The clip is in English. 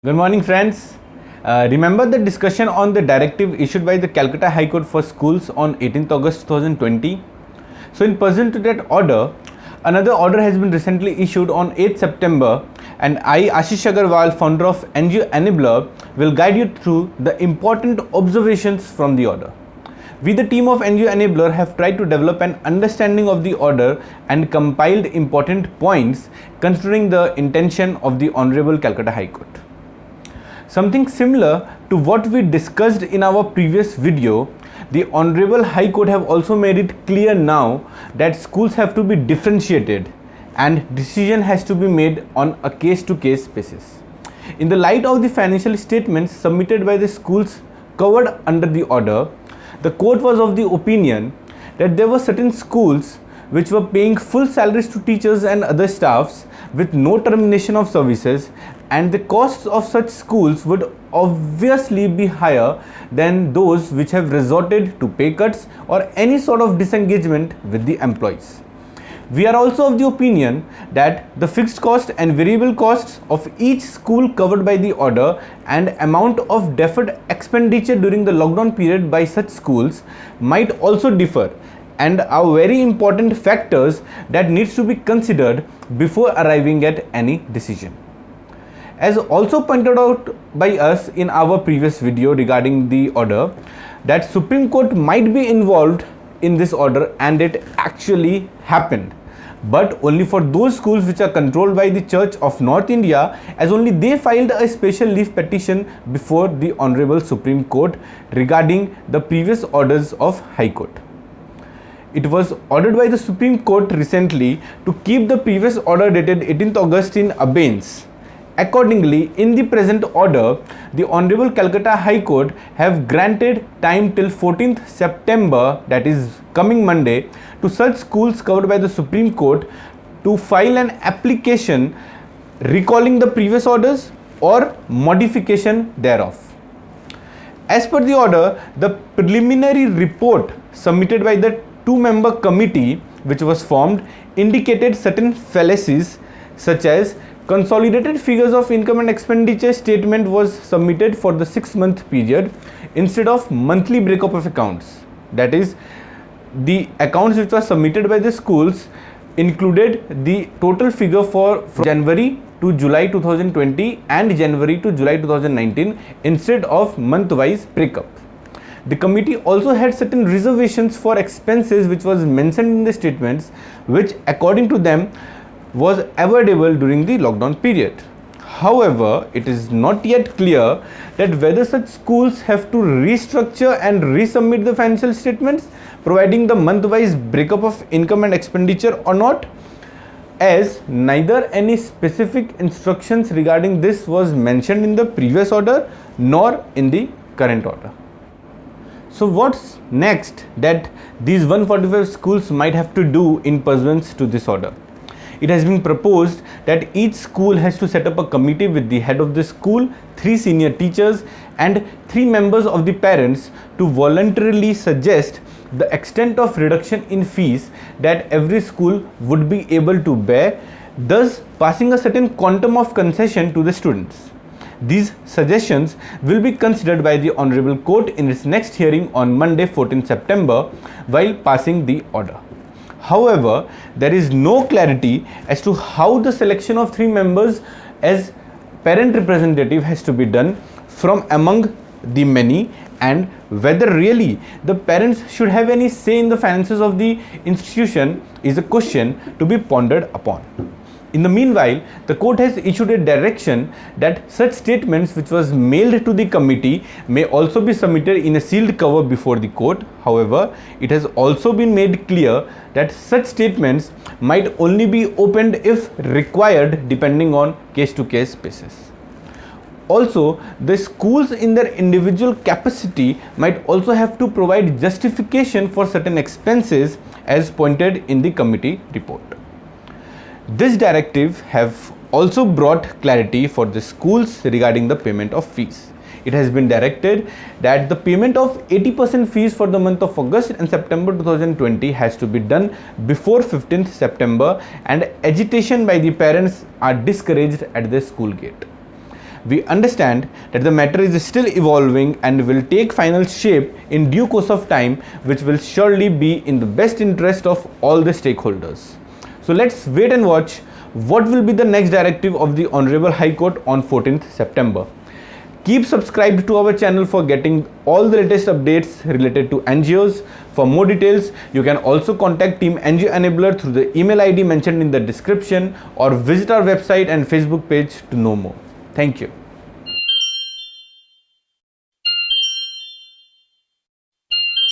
Good morning, friends. Remember the discussion on the directive issued by the Calcutta High Court for schools on 18th August 2020? So, in pursuant to that order, another order has been recently issued on 8th September, and I, Ashish Agarwal, founder of NGO Enabler, will guide you through the important observations from the order. We, the team of NGO Enabler, have tried to develop an understanding of the order and compiled important points considering the intention of the Honorable Calcutta High Court. Something similar to what we discussed in our previous video, the Honorable High Court have also made it clear now that schools have to be differentiated and decision has to be made on a case-to-case basis. In the light of the financial statements submitted by the schools covered under the order, the court was of the opinion that there were certain schools which were paying full salaries to teachers and other staffs with no termination of services, and the costs of such schools would obviously be higher than those which have resorted to pay cuts or any sort of disengagement with the employees. We are also of the opinion that the fixed cost and variable costs of each school covered by the order and amount of deferred expenditure during the lockdown period by such schools might also differ and are very important factors that needs to be considered before arriving at any decision. As also pointed out by us in our previous video regarding the order, that Supreme Court might be involved in this order, and it actually happened, but only for those schools which are controlled by the Church of North India, as only they filed a special leave petition before the Honorable Supreme Court regarding the previous orders of High Court. It was ordered by the Supreme Court recently to keep the previous order dated 18th August in abeyance. Accordingly, in the present order, the Honorable Calcutta High Court have granted time till 14th September, that is coming Monday, to such schools covered by the Supreme Court to file an application recalling the previous orders or modification thereof. As per the order, the preliminary report submitted by the two-member committee which was formed indicated certain fallacies, such as consolidated figures of income and expenditure statement was submitted for the 6-month period instead of monthly breakup of accounts. That is, the accounts which were submitted by the schools included the total figure for from January to July 2020 and January to July 2019 instead of month-wise breakup. The committee also had certain reservations for expenses which was mentioned in the statements, which according to them was avoidable during the lockdown period. However, it is not yet clear that whether such schools have to restructure and resubmit the financial statements providing the month-wise breakup of income and expenditure or not, as neither any specific instructions regarding this was mentioned in the previous order nor in the current order. So what's next that these 145 schools might have to do in pursuance to this order? It has been proposed that each school has to set up a committee with the head of the school, 3 senior teachers and 3 members of the parents to voluntarily suggest the extent of reduction in fees that every school would be able to bear, thus passing a certain quantum of concession to the students. These suggestions will be considered by the Honorable Court in its next hearing on Monday 14th September while passing the order. However, there is no clarity as to how the selection of 3 members as parent representative has to be done from among the many, and whether really the parents should have any say in the finances of the institution is a question to be pondered upon. In the meanwhile, the court has issued a direction that such statements which was mailed to the committee may also be submitted in a sealed cover before the court. However, it has also been made clear that such statements might only be opened if required depending on case-to-case basis. Also, the schools in their individual capacity might also have to provide justification for certain expenses as pointed in the committee report. This directive have also brought clarity for the schools regarding the payment of fees. It has been directed that the payment of 80% fees for the month of August and September 2020 has to be done before 15th September, and agitation by the parents are discouraged at the school gate. We understand that the matter is still evolving and will take final shape in due course of time, which will surely be in the best interest of all the stakeholders. So let's wait and watch what will be the next directive of the Honorable High Court on 14th September. Keep subscribed to our channel for getting all the latest updates related to NGOs. For more details, you can also contact Team NGO Enabler through the email ID mentioned in the description or visit our website and Facebook page to know more. Thank you.